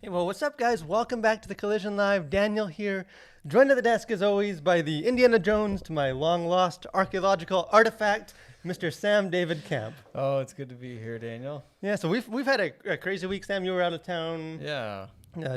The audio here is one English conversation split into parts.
Hey, well, what's up, guys? Welcome back to the Collision Live. Daniel here, joined at the desk as always by the Indiana Jones to my long-lost archaeological artifact, Mr. Sam David Camp. Oh, it's good to be here, Daniel. Yeah, so we've had a crazy week. Sam, you were out of town, Yeah,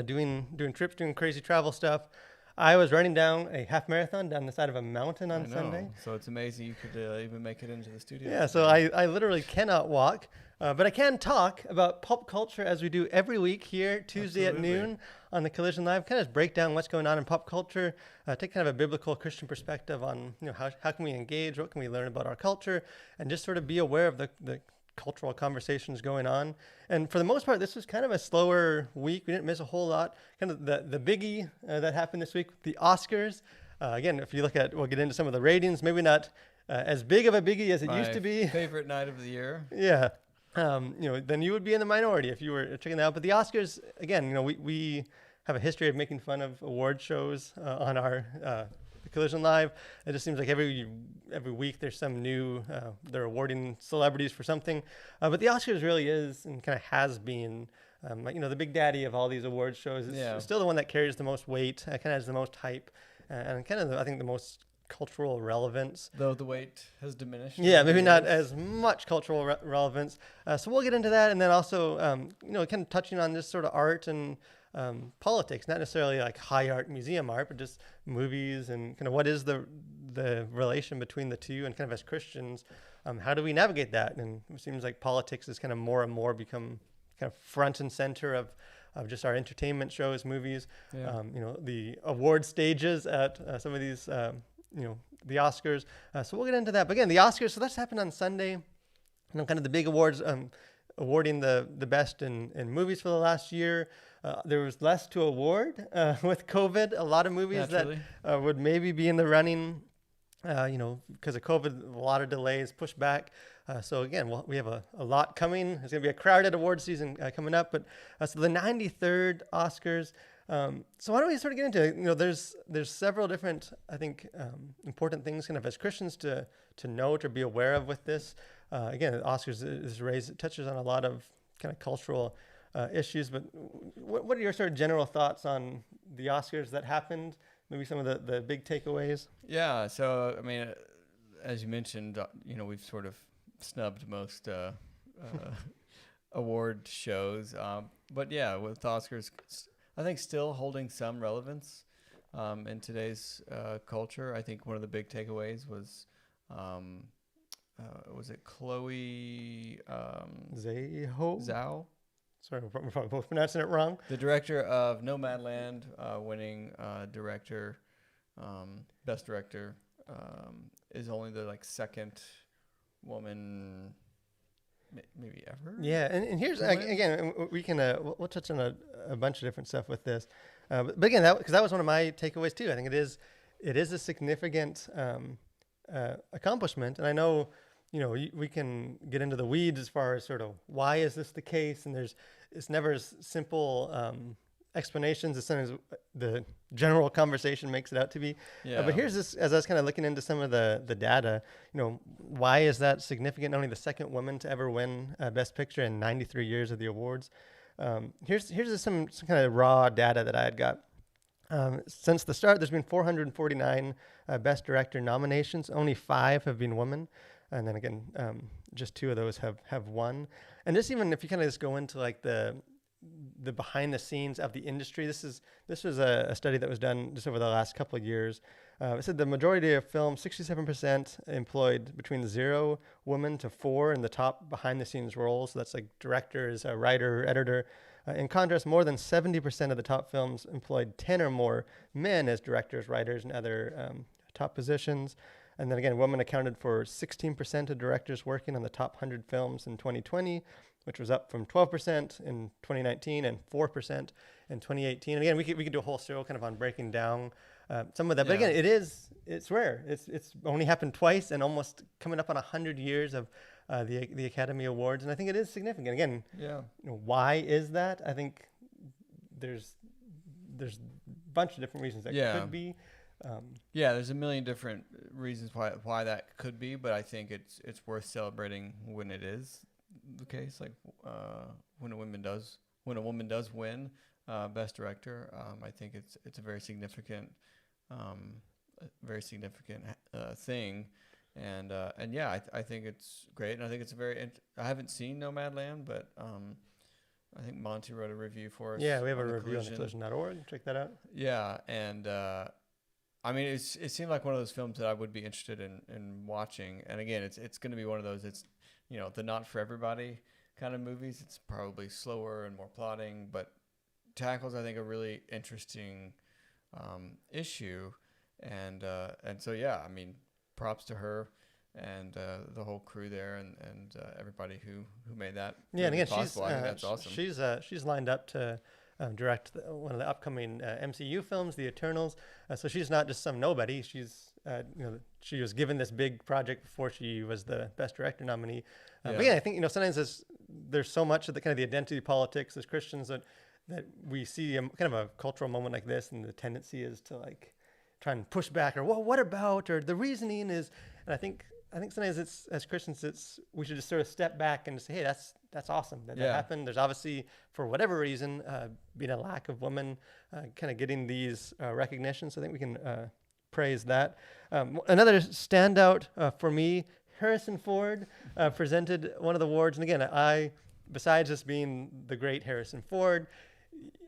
doing trips, doing crazy travel stuff. I was running down a half marathon down the side of a mountain I on know. Sunday. So it's amazing you could even make it into the studio. Yeah, so I literally cannot walk, but I can talk about pop culture as we do every week here, Tuesday Absolutely. at noon on the Collision Live. Kind of just break down what's going on in pop culture, take kind of a biblical Christian perspective on how can we engage, what can we learn about our culture, and just sort of be aware of the cultural conversations going on. And for the most part, this was kind of a slower week. We didn't miss a whole lot. Kind of the biggie that happened this week, the Oscars. Again, if you look at, we'll get into some of the ratings, maybe not as big of a biggie as it used to be. Favorite night of the year. Yeah. Then you would be in the minority if you were checking that out. But the Oscars, again, we have a history of making fun of award shows on our Collision Live. It just seems like every week there's some new, they're awarding celebrities for something. But the Oscars really is and kind of has been, the big daddy of all these award shows. It's still the one that carries the most weight, kind of has the most hype, and kind of, I think, the most cultural relevance. Though the weight has diminished. Yeah, maybe not as much cultural relevance. So we'll get into that. And then also, kind of touching on this sort of art and politics, not necessarily like high art museum art, but just movies and kind of what is the relation between the two, and kind of as Christians, how do we navigate that? And it seems like politics is kind of more and more become kind of front and center of just our entertainment shows, movies, the award stages at some of these, the Oscars. So we'll get into that. But again, the Oscars, so that's happened on Sunday. Kind of the big awards, awarding the best in movies for the last year. There was less to award with COVID. A lot of movies Naturally. that would maybe be in the running, because of COVID, a lot of delays, pushed back. So again, we have a lot coming. It's going to be a crowded award season coming up. But so the 93rd Oscars. So why don't we sort of get into it? There's several different, I think, important things kind of as Christians to note or be aware of with this. Again, the Oscars it touches on a lot of kind of cultural issues. But what are your sort of general thoughts on the Oscars that happened? Maybe some of the big takeaways. Yeah. So I mean, as you mentioned, we've sort of snubbed most award shows. But yeah, with the Oscars, I think still holding some relevance in today's culture. I think one of the big takeaways was it Chloe Zhao? Sorry, we're probably both pronouncing it wrong. The director of Nomadland, winning director, best director, is only the second woman maybe ever. Yeah, and here's again, we can we'll touch on a bunch of different stuff with this, but again, because that was one of my takeaways too. I think it is a significant accomplishment, and I know we can get into the weeds as far as sort of why is this the case, and it's never as simple explanations as soon as the general conversation makes it out to be. Yeah. But here's this, as I was kind of looking into some of the data, why is that significant? Only the second woman to ever win Best Picture in 93 years of the awards. Here's just some kind of raw data that I had got. Since the start, there's been 449 Best Director nominations. Only 5 have been women. And then again, just 2 of those have won. And just even if you kind of just go into like the behind the scenes of the industry, this was a study that was done just over the last couple of years. It said the majority of films, 67%, employed between 0 women to 4 in the top behind the scenes roles. So that's like directors, a writer, editor. In contrast, more than 70% of the top films employed 10 or more men as directors, writers, and other top positions. And then again, women accounted for 16% of directors working on the top 100 films in 2020, which was up from 12% in 2019 and 4% in 2018. And again, we could do a whole show kind of on breaking down some of that. But again, it's rare. It's only happened twice and almost coming up on 100 years of the Academy Awards. And I think it is significant. Again, why is that? I think there's a bunch of different reasons that could be. There's a million different reasons why that could be, but I think it's worth celebrating when it is the case. Like when a woman does win, Best Director. I think it's a um, very significant thing, and yeah, I think it's great, and I think it's a I haven't seen Nomadland, but I think Monty wrote a review for Yeah, us we have a on the review on the Collision. collision.org. Check that out. Yeah, and I mean, it seemed like one of those films that I would be interested in watching. And again, it's going to be one of those. It's the not for everybody kind of movies. It's probably slower and more plotting, but tackles I think a really interesting issue. And so yeah, I mean, props to her and the whole crew there and everybody who made that Yeah, and movie again, possible. I think that's awesome. she's lined up to direct one of the upcoming MCU films, The Eternals. So she's not just some nobody. She's she was given this big project before she was the Best Director nominee. But yeah, I think sometimes there's so much of the kind of the identity politics as Christians that we see kind of a cultural moment like this, and the tendency is to like try and push back or well, what about, or the reasoning is, and I think sometimes it's as Christians we should just sort of step back and say, hey, that's awesome that happened. There's obviously for whatever reason been a lack of women kind of getting these recognitions. So I think we can praise that. Another standout for me, Harrison Ford presented one of the awards, and again, besides just being the great Harrison Ford,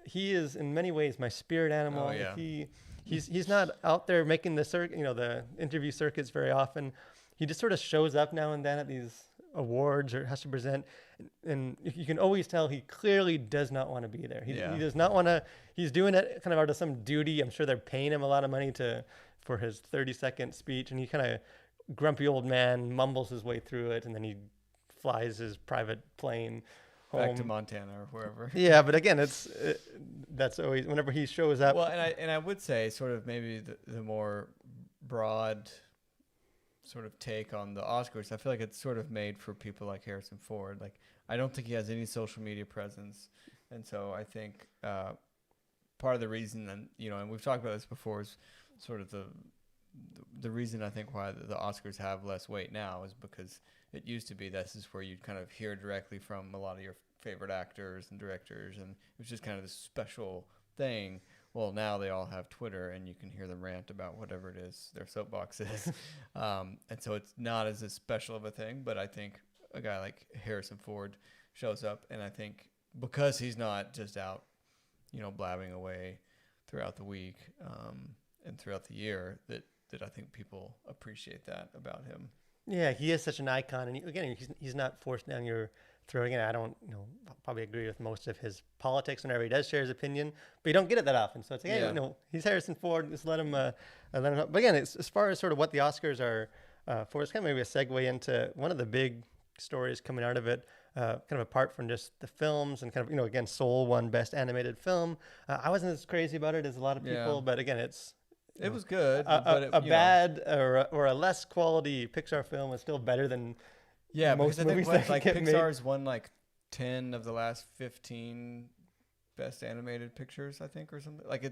he is in many ways my spirit animal. Oh, yeah. He's not out there making the interview circuits very often. He just sort of shows up now and then at these awards or has to present, and you can always tell he clearly does not want to be there. He does not want to. He's doing it kind of out of some duty. I'm sure they're paying him a lot of money for his 30-second speech, and he kind of grumpy old man mumbles his way through it, and then he flies his private plane home. Back to Montana or wherever. Yeah, but again, that's always whenever he shows up. Well, and I would say sort of maybe the more broad sort of take on the Oscars. I feel like it's sort of made for people like Harrison Ford. Like, I don't think he has any social media presence, and so I think part of the reason, and we've talked about this before, is sort of the reason I think why the Oscars have less weight now is because it used to be this is where you'd kind of hear directly from a lot of your favorite actors and directors, and it was just kind of this special thing. Well, now they all have Twitter, and you can hear them rant about whatever it is their soapbox is. And so it's not as special of a thing, but I think a guy like Harrison Ford shows up, and I think because he's not just out, blabbing away throughout the week and throughout the year, that I think people appreciate that about him. Yeah, he is such an icon, and again, he's not forced down your throat. Again, I don't, probably agree with most of his politics whenever he does share his opinion, but you don't get it that often. So it's like, hey, he's Harrison Ford. Just let him know. But again, it's, as far as sort of what the Oscars are for, it's kind of maybe a segue into one of the big stories coming out of it. Kind of apart from just the films and kind of, again, Soul won Best Animated Film. I wasn't as crazy about it as a lot of people, but again, it was good. A bad or a less quality Pixar film is still better than most movies. I think Pixar's won like 10 of the last 15 best animated pictures, I think, or something. Like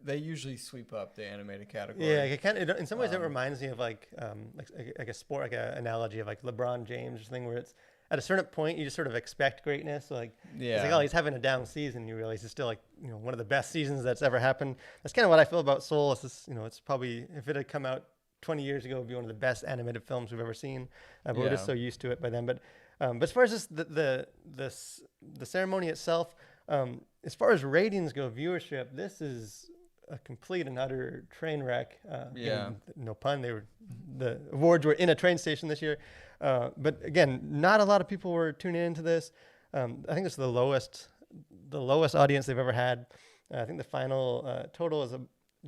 they usually sweep up the animated category. Yeah, it kind of. In some ways, it reminds me of like a sport, like an analogy of like LeBron James thing, where it's at a certain point you just sort of expect greatness. So like, it's like, oh, he's having a down season. You realize it's still like one of the best seasons that's ever happened. That's kind of what I feel about Soul. It's just, it's probably, if it had come out 20 years ago, it would be one of the best animated films we've ever seen. But we're just so used to it by then. But as far as just the ceremony itself, as far as ratings go, viewership, this is a complete and utter train wreck. No pun. The awards were in a train station this year. But again, not a lot of people were tuning into this. I think it's the lowest audience they've ever had. I think the final total is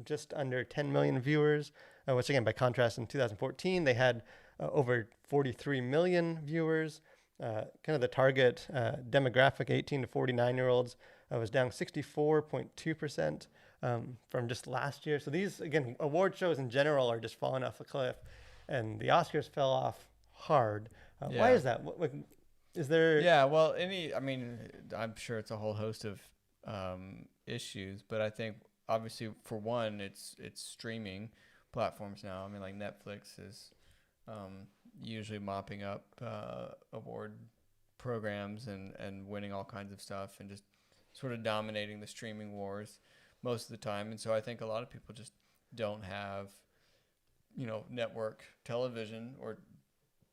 just under 10 million viewers, which again, by contrast, in 2014, they had over 43 million viewers. Kind of the target demographic, 18 to 49-year-olds, was down 64.2% from just last year. So these, again, award shows in general are just falling off a cliff, and the Oscars fell off hard. Why is that? What is there? Yeah, well, I'm sure it's a whole host of issues, but I think obviously for one, it's streaming platforms now. I mean, like Netflix is usually mopping up award programs and winning all kinds of stuff, and just sort of dominating the streaming wars most of the time. And so I think a lot of people just don't have, network television, or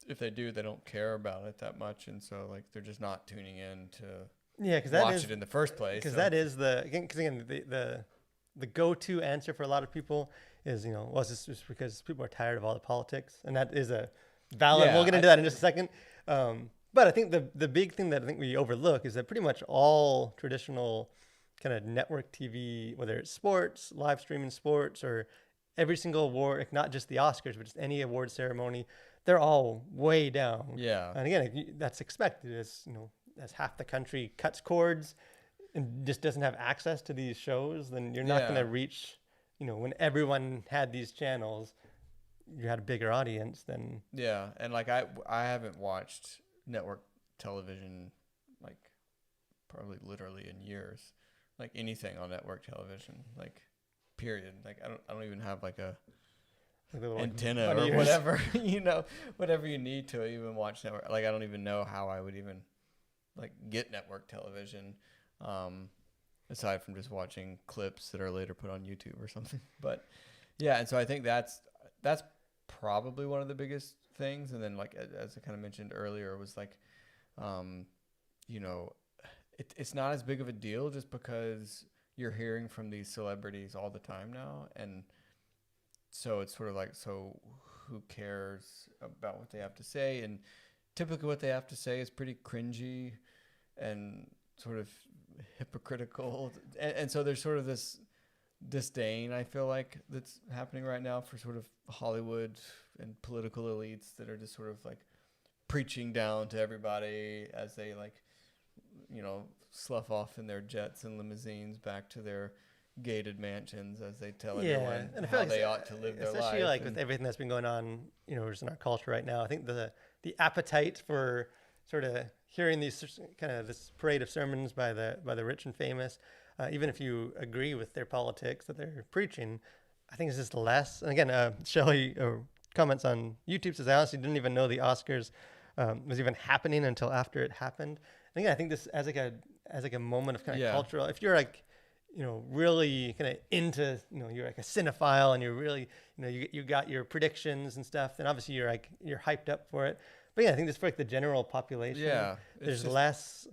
if they do, they don't care about it that much. And so like they're just not tuning in to Yeah, because watch it in the first place. Because So that is the go-to answer for a lot of people is, well, it's just because people are tired of all the politics, and that is a valid. Yeah, We'll get into that in just a second. But I think the big thing that I think we overlook is that pretty much all traditional kind of network TV, whether it's sports, live streaming sports, or every single award, like not just the Oscars, but just any award ceremony, they're all way down. yeah, And again, that's expected. As half the country cuts cords and just doesn't have access to these shows, then you're not going to reach, when everyone had these channels, you had a bigger audience than. yeah. And like I haven't watched network television like probably literally in years, like anything on network television, like period. Like I don't even have like a antenna or whatever, whatever you need to even watch network. Like I don't even know how I would even like get network television, aside from just watching clips that are later put on YouTube or something. But yeah, and so I think that's probably one of the biggest things. And then like as I kind of mentioned earlier, was like, it's not as big of a deal just because you're hearing from these celebrities all the time now, and so it's sort of like, so who cares about what they have to say? And typically what they have to say is pretty cringy and sort of hypocritical. And so there's sort of this disdain, I feel like, that's happening right now for sort of Hollywood and political elites that are just sort of like preaching down to everybody as they like, slough off in their jets and limousines back to their gated mansions as they tell everyone and how they ought to live their life. Especially like with everything that's been going on, just in our culture right now. I think the appetite for sort of hearing these kind of this parade of sermons by the rich and famous, even if you agree with their politics that they're preaching, I think it's just less. And again, Shelley comments on YouTube says, I honestly didn't even know the Oscars was even happening until after it happened. And again, I think this as like a moment of kind of cultural. If you're like, really kind of into, you're like a cinephile and you're really, you got your predictions and stuff, then obviously you're hyped up for it. But yeah, I think this for like the general population, there's less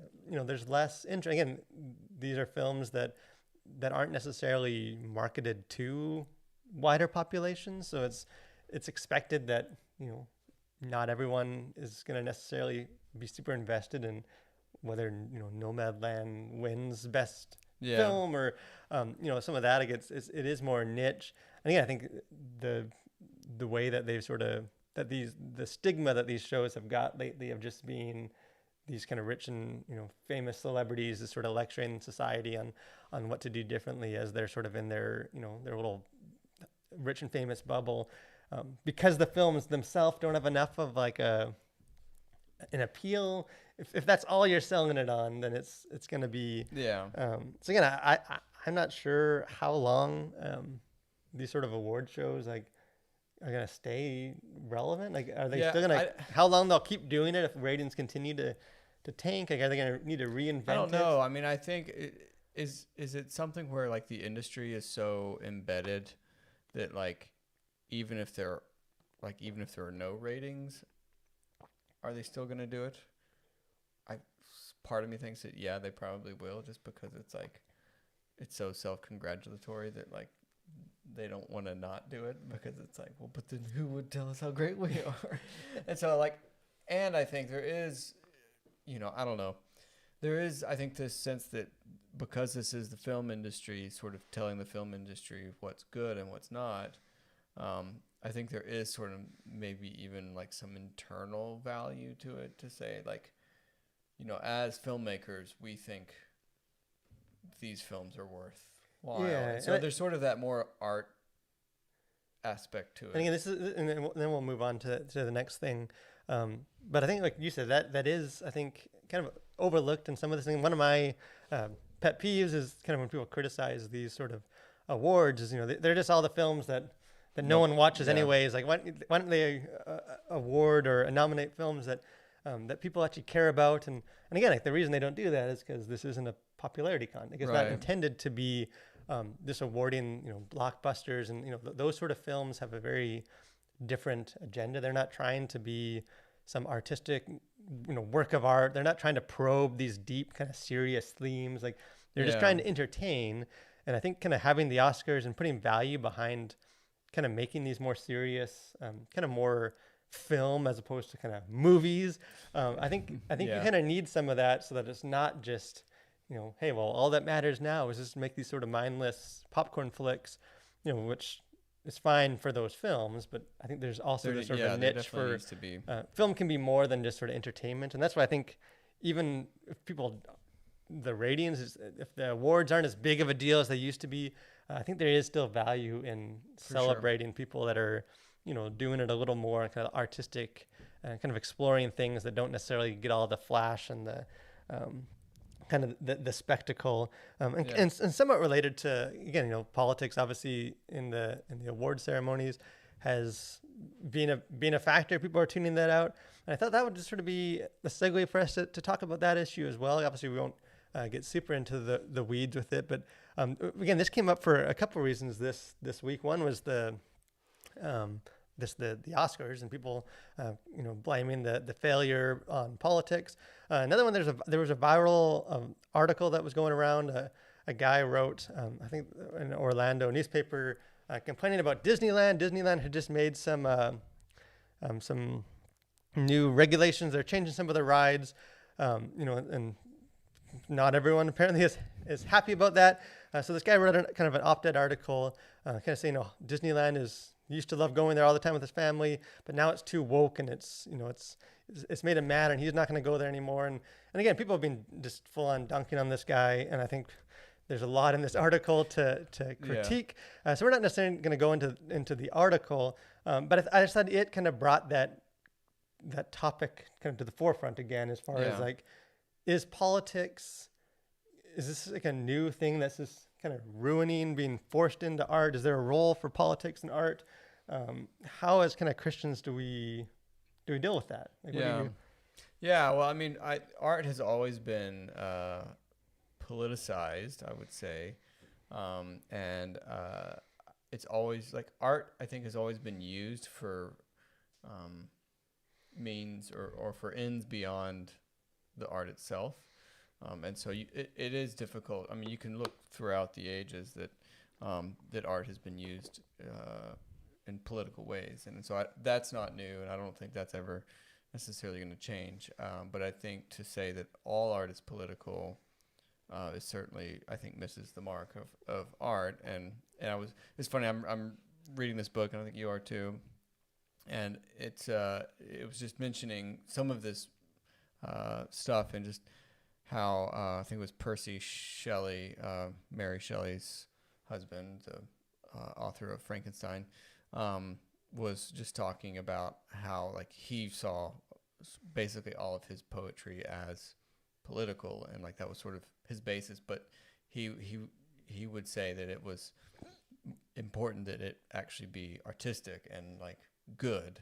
interest. Again, these are films that aren't necessarily marketed to wider populations. So it's expected that, not everyone is going to necessarily be super invested in whether, Nomadland wins best film or, some of that. It is more niche. And again, I think the way that they've sort of, the stigma that these shows have got lately of just being these kind of rich and, famous celebrities is sort of lecturing society on what to do differently as they're sort of in their, their little rich and famous bubble. Because the films themselves don't have enough of like an appeal. If that's all you're selling it on, then it's going to be. Yeah. So again, I'm not sure how long these sort of award shows like are going to stay relevant. Like, are they still going to? How long they'll keep doing it if ratings continue to tank? Like, are they going to need to reinvent it? I don't know. I mean, I think is it something where like the industry is so embedded that like even if there are no ratings, are they still going to do it? Part of me thinks that they probably will, just because it's like it's so self-congratulatory that like they don't want to not do it, because it's like, well, but then who would tell us how great we are? And so like, and I think there is, I don't know, there is, I think, this sense that because this is the film industry sort of telling the film industry what's good and what's not, I think there is sort of maybe even like some internal value to it, to say like, as filmmakers, we think these films are worthwhile. Yeah, so there's sort of that more art aspect to it. And again, and then we'll move on to the next thing. But I think, like you said, that is, I think, kind of overlooked in some of this thing. One of my pet peeves is kind of when people criticize these sort of awards, is they're just all the films that no one watches anyways. Like, why don't they award or nominate films that people actually care about? And again, like, the reason they don't do that is because this isn't a popularity content. It's not Right. intended to be this awarding, blockbusters, and those sort of films have a very different agenda. They're not trying to be some artistic, work of art. They're not trying to probe these deep, kind of serious themes. Like they're just Yeah. trying to entertain. And I think kind of having the Oscars and putting value behind kind of making these more serious, kind of more film as opposed to kind of movies. I think you Yeah. kind of need some of that so that it's not just, hey, well, all that matters now is just make these sort of mindless popcorn flicks, which is fine for those films, but I think there's also There, this sort of yeah, a there niche definitely for needs to be. film can be more than just sort of entertainment, and that's why I think even if people the ratings if the awards aren't as big of a deal as they used to be, I think there is still value in For sure. celebrating people that are doing it a little more kind of artistic, kind of exploring things that don't necessarily get all the flash and the kind of the spectacle, and, Yeah. and somewhat related to, again, politics obviously in the award ceremonies has been a factor. People are tuning that out, and I thought that would just sort of be a segue for us to talk about that issue as well. Obviously we won't get super into the weeds with it, but again, this came up for a couple of reasons this week. One was the Oscars and people blaming the failure on politics. Another one, there was a viral article that was going around. A guy wrote, I think, in an Orlando newspaper, complaining about Disneyland. Disneyland had just made some new regulations. They're changing some of the rides, and not everyone apparently is happy about that. So this guy wrote kind of an op-ed article, kind of saying, Disneyland used to love going there all the time with his family, but now it's too woke, and it's made him mad, and he's not going to go there anymore. And again, people have been just full on dunking on this guy, and I think there's a lot in this article to critique. So we're not necessarily going to go into the article, but I just thought it kind of brought that topic kind of to the forefront again, as far as like, is this like a new thing that's just kind of ruining, being forced into art? Is there a role for politics in art? How as kind of Christians do we deal with that? Like, Yeah. Well, I mean, art has always been politicized, I would say, and it's always like art, I think, has always been used for means or for ends beyond the art itself. And so it is difficult. I mean, you can look throughout the ages that art has been used in political ways, and so that's not new, and I don't think that's ever necessarily going to change. But I think to say that all art is political is certainly, I think, misses the mark of art. And it's funny. I'm reading this book, and I think you are too. And it was just mentioning some of this stuff, and just how I think it was Percy Shelley, Mary Shelley's husband, the author of Frankenstein, was just talking about how like he saw basically all of his poetry as political, and like that was sort of his basis. But he would say that it was important that it actually be artistic and like good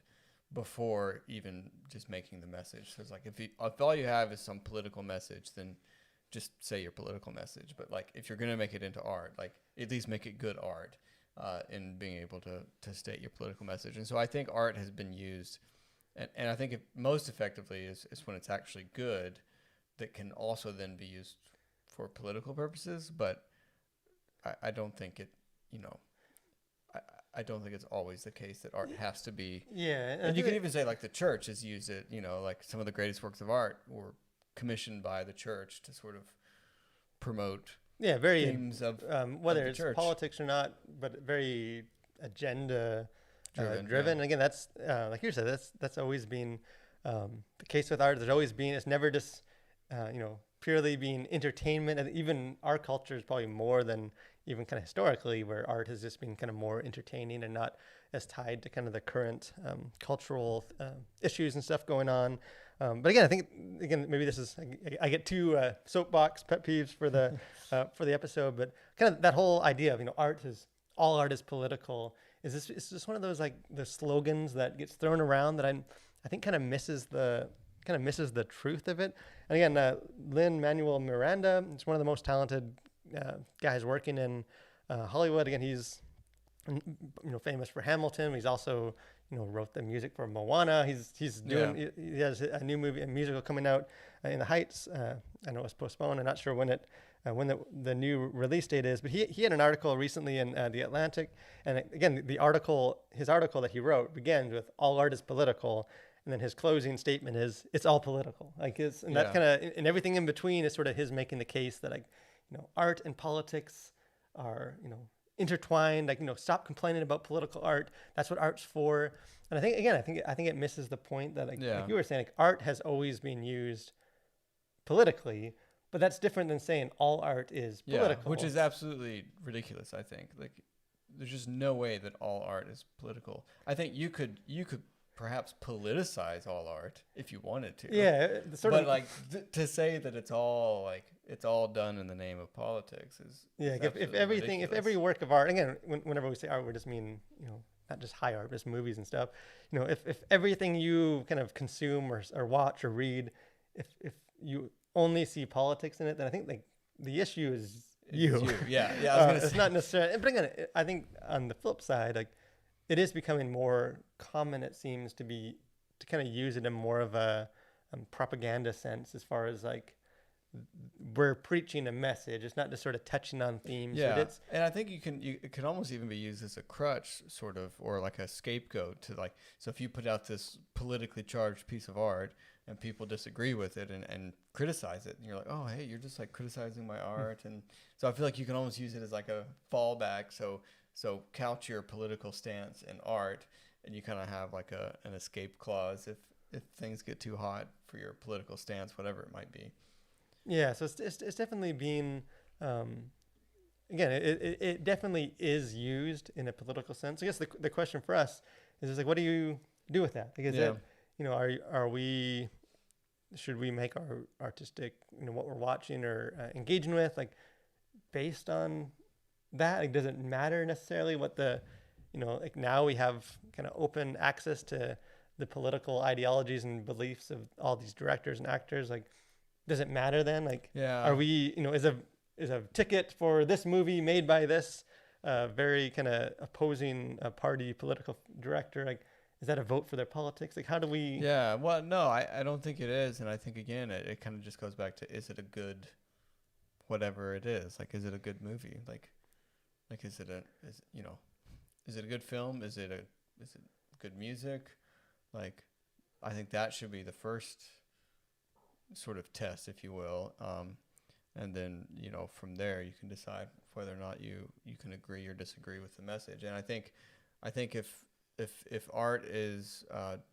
before even just making the message. So it's like if all you have is some political message, then just say your political message. But like if you're gonna make it into art, like at least make it good art, in being able to state your political message. And so I think art has been used, and I think it most effectively is when it's actually good, that can also then be used for political purposes. But I don't think it, I don't think it's always the case that art has to be. Yeah, and you can even say like the church has used it. Like some of the greatest works of art were commissioned by the church to sort of promote. Yeah, very themes of whether of it's church. politics or not, but very agenda Driven. And again, that's like you said, that's always been the case with art. There's always been. It's never just purely being entertainment, and even our culture is probably more than even kind of historically, where art has just been kind of more entertaining and not as tied to kind of the current cultural issues and stuff going on. But again, I think maybe this is, I get two soapbox pet peeves for the episode, but kind of that whole idea of all art is political. It's just one of those like the slogans that gets thrown around that I think kind of misses the kind of misses the truth of it. And again, Lin-Manuel Miranda is one of the most talented guys working in Hollywood. Again, he's famous for Hamilton. He's also wrote the music for Moana. He's doing he has a new movie, a musical coming out in the Heights. I know it's postponed. I'm not sure when the new release date is, but he had an article recently in the Atlantic, and again his article that he wrote begins with "all art is political," and then his closing statement is "it's all political." That's kind of, and everything in between is sort of his making the case that art and politics are intertwined. Stop complaining about political art. That's what art's for. And I think it misses the point that like you were saying, like art has always been used politically, but that's different than saying all art is political. Which is absolutely ridiculous. I think like there's just no way that all art is political. I think you could perhaps politicize all art if you wanted to. Yeah, to say that it's all done in the name of politics is if everything, if every work of art, again, whenever we say art, we just mean not just high art, just movies and stuff. If everything you kind of consume or watch or read, if you only see politics in it, then I think like the issue is you. Yeah. I was gonna say. It's not necessarily. But again, I think on the flip side, like it is becoming more common. It seems to kind of use it in more of a propaganda sense, as far as like we're preaching a message. It's not just sort of touching on themes. Yeah, and I think it can almost even be used as a crutch, sort of, or like a scapegoat to like. So if you put out this politically charged piece of art and people disagree with it and criticize it, and you're like, oh, hey, you're just like criticizing my art, and so I feel like you can almost use it as like a fallback. So couch your political stance in art, and you kind of have like an escape clause if things get too hot for your political stance, whatever it might be. Yeah, so it's definitely being, again, it definitely is used in a political sense. I guess the question for us is just like, what do you do with that? Like, is it, should we make our artistic, what we're watching or engaging with, like, based on that? Like, does it matter necessarily what like now we have kind of open access to the political ideologies and beliefs of all these directors and actors? Like, does it matter then? Like, are we, is a ticket for this movie made by this very kind of opposing party political director, like, is that a vote for their politics? Like, how do we? Yeah, well, no, I don't think it is. And I think, again, it kind of just goes back to, is it a good, whatever it is? Like, is it a good movie? Like is it a good film? Is it good music? Like, I think that should be the first sort of test, if you will. And then, from there you can decide whether or not you can agree or disagree with the message. And I think if art is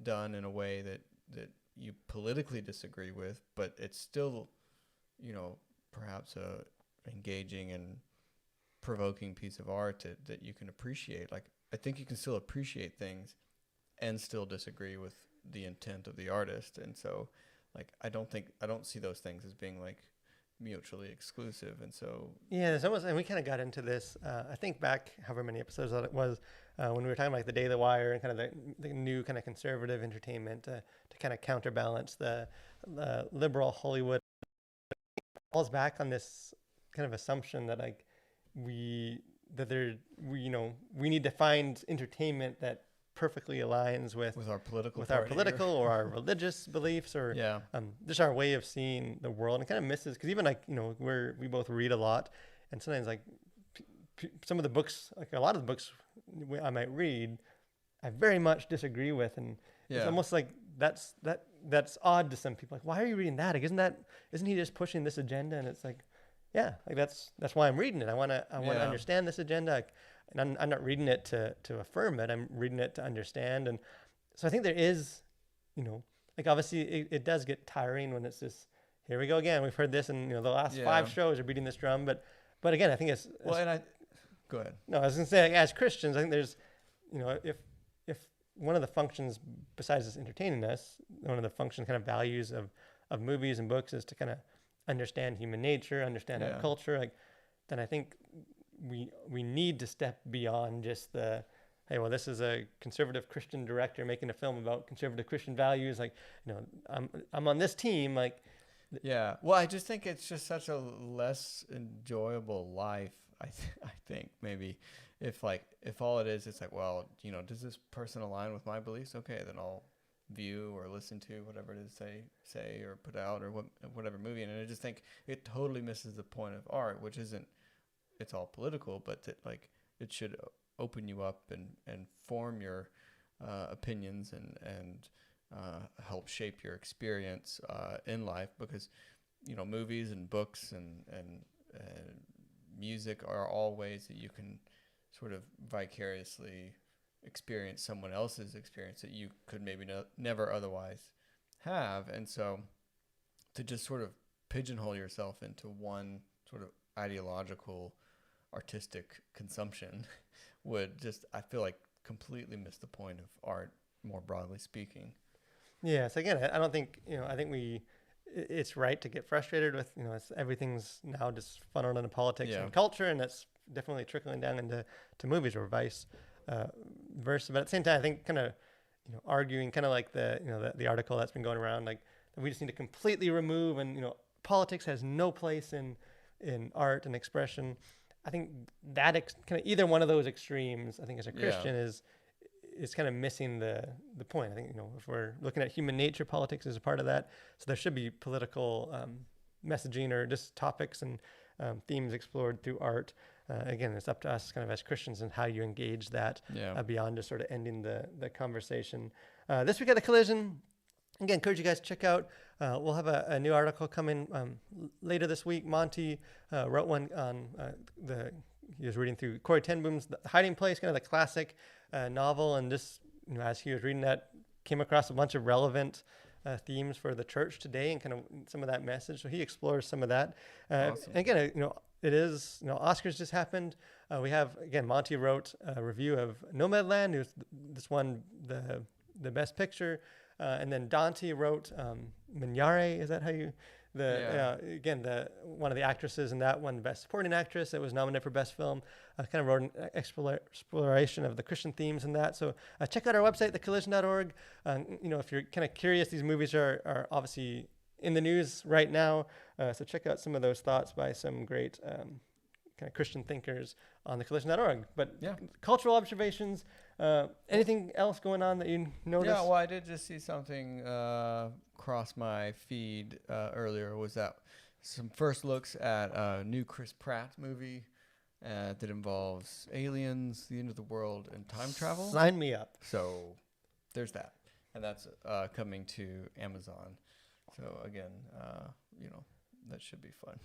done in a way that you politically disagree with, but it's still, perhaps a engaging and provoking piece of art that you can appreciate. Like, I think you can still appreciate things and still disagree with the intent of the artist. And so, like, I don't see those things as being like mutually exclusive. And so there's almost, and we kind of got into this I think back however many episodes that it was when we were talking about like the Daily Wire and kind of the new kind of conservative entertainment to kind of counterbalance the liberal Hollywood. It falls back on this kind of assumption that like we need to find entertainment that perfectly aligns with our political or our religious beliefs or just our way of seeing the world. And it kind of misses, because even like we both read a lot, and sometimes like some of the books, like a lot of the books I might read, I very much disagree with, and it's almost like that's odd to some people. Like, why are you reading that? Like, isn't he just pushing this agenda? And it's like, yeah, like that's why I'm reading it. I want to understand this agenda. And I'm not reading it to affirm it. I'm reading it to understand. And so I think there is, like obviously it does get tiring when it's just, here we go again. We've heard this, and the last 5 shows are beating this drum. But again, I think it's go ahead. No, I was gonna say, like, as Christians, I think there's, if one of the functions besides just entertaining us, one of the functions, kind of values of movies and books is to kind of understand human nature, understand our culture. Like, then I think we need to step beyond just the hey, well, this is a conservative Christian director making a film about conservative Christian values. Like, I'm on this team. Like, Yeah. Well, I just think it's just such a less enjoyable life. I think maybe if all it is, it's like, well, does this person align with my beliefs? Okay, then I'll view or listen to whatever it is they say or put out or whatever movie. And I just think it totally misses the point of art, which isn't, it's all political, but that like it should open you up and form your opinions and help shape your experience in life, because movies and books and music are all ways that you can sort of vicariously experience someone else's experience that you could maybe never otherwise have. And so to just sort of pigeonhole yourself into one sort of ideological artistic consumption would just, I feel like, completely miss the point of art, more broadly speaking. yeah. So again, I don't think, I think it's right to get frustrated with, everything's now just funneled into politics and culture, and that's definitely trickling down into movies or vice versa. But at the same time, I think kind of, arguing kind of like the article that's been going around, like that we just need to completely remove, and, politics has no place in art and expression. I think that kind of either one of those extremes, I think as a Christian is kind of missing the point. I think, if we're looking at human nature, politics is a part of that. So there should be political messaging or just topics and themes explored through art. Again, it's up to us kind of as Christians and how you engage that beyond just sort of ending the conversation. This week at The Collision, again, encourage you guys to check out. We'll have a new article coming later this week. Monty wrote one on he was reading through Corey ten Boom's The Hiding Place, kind of the classic novel, and just as he was reading that, came across a bunch of relevant themes for the church today and kind of some of that message. So he explores some of that. Awesome. And again, it is, Oscars just happened. We have, again, Monty wrote a review of Nomadland, who's this won the best picture. And then Dante wrote Minyare. Is that how you? Again, one of the actresses in that one, Best Supporting Actress, that was nominated for Best Film, kind of wrote an exploration of the Christian themes in that. So check out our website, thecollision.org. If you're kind of curious, these movies are obviously in the news right now. So check out some of those thoughts by some great kind of Christian thinkers on thecollision.org. But cultural observations. Anything else going on that you noticed? Yeah, well, I did just see something cross my feed earlier. Was that some first looks at a new Chris Pratt movie that involves aliens, the end of the world, and time travel? Sign me up. So there's that. And that's coming to Amazon. So again, that should be fun.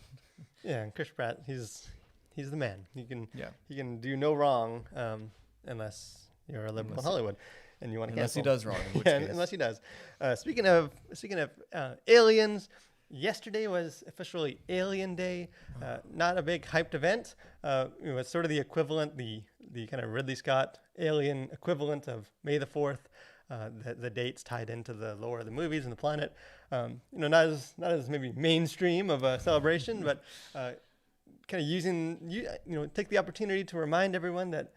Yeah, and Chris Pratt, he's the man. He can do no wrong unless you're a liberal in Hollywood and you want to cancel. Unless he does wrong. In which case. Unless he does. Speaking of aliens, yesterday was officially Alien Day. Not a big hyped event. It was sort of the equivalent, the kind of Ridley Scott Alien equivalent of May the 4th. The dates tied into the lore of the movies and the planet. Not as maybe mainstream of a celebration, but kind of take the opportunity to remind everyone that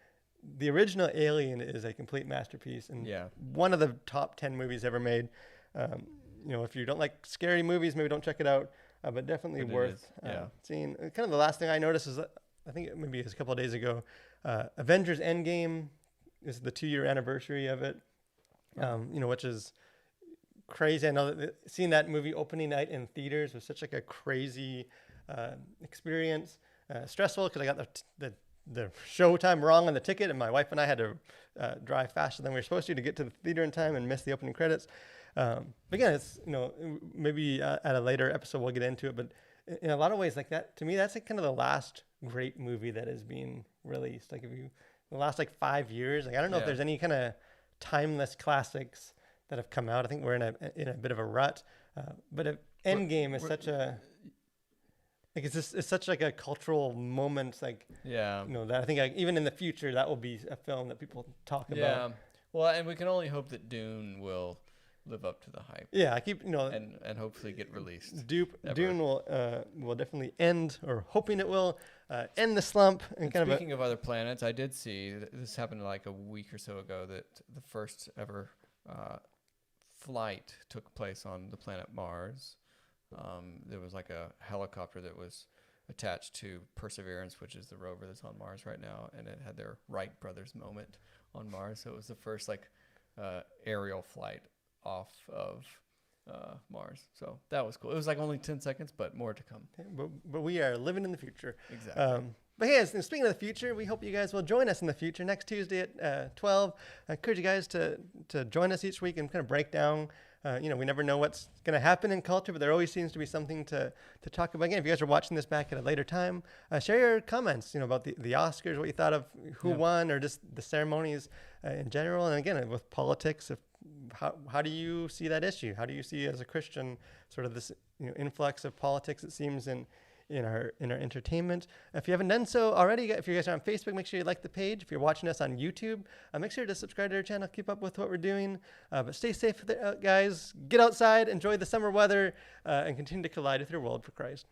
the original Alien is a complete masterpiece and one of the top 10 movies ever made. If you don't like scary movies, maybe don't check it out, but definitely worth seeing. Kind of the last thing I noticed is, I think maybe it was a couple of days ago, Avengers Endgame is the 2-year anniversary of it, which is crazy. I know that seeing that movie opening night in theaters was such like a crazy experience. Stressful because I got the show time wrong on the ticket, and my wife and I had to drive faster than we were supposed to get to the theater in time and miss the opening credits. But again, it's maybe at a later episode we'll get into it, but in a lot of ways, like that, to me, that's like kind of the last great movie that is being released. Like the last like 5 years, like I don't know if there's any kind of timeless classics that have come out. I think we're in a bit of a rut, but Endgame is such a like it's such like a cultural moment, like that I think even in the future that will be a film that people talk about. Yeah, well, and we can only hope that Dune will live up to the hype. Yeah, I keep and hopefully get released. Dune will definitely end, or hoping it will, end the slump and And kind speaking of other planets, I did see this happened like a week or so ago that the first ever flight took place on the planet Mars. There was like a helicopter that was attached to Perseverance, which is the rover that's on Mars right now, and it had their Wright brothers moment on Mars. So it was the first like aerial flight off of Mars. So that was cool. It was like only 10 seconds, but more to come. but we are living in the future. Exactly. But hey, speaking of the future, we hope you guys will join us in the future next Tuesday at 12. I encourage you guys to join us each week and kind of break down. We never know what's going to happen in culture, but there always seems to be something to talk about. Again, if you guys are watching this back at a later time, share your comments, about the Oscars, what you thought of who won, or just the ceremonies in general. And again, with politics, how do you see that issue? How do you see as a Christian sort of this influx of politics, it seems, in our entertainment? If you haven't done so already, if you guys are on Facebook, make sure you like the page. If you're watching us on YouTube, make sure to subscribe to our channel, keep up with what we're doing. But stay safe, guys. Get outside, enjoy the summer weather, and continue to collide with your world for Christ.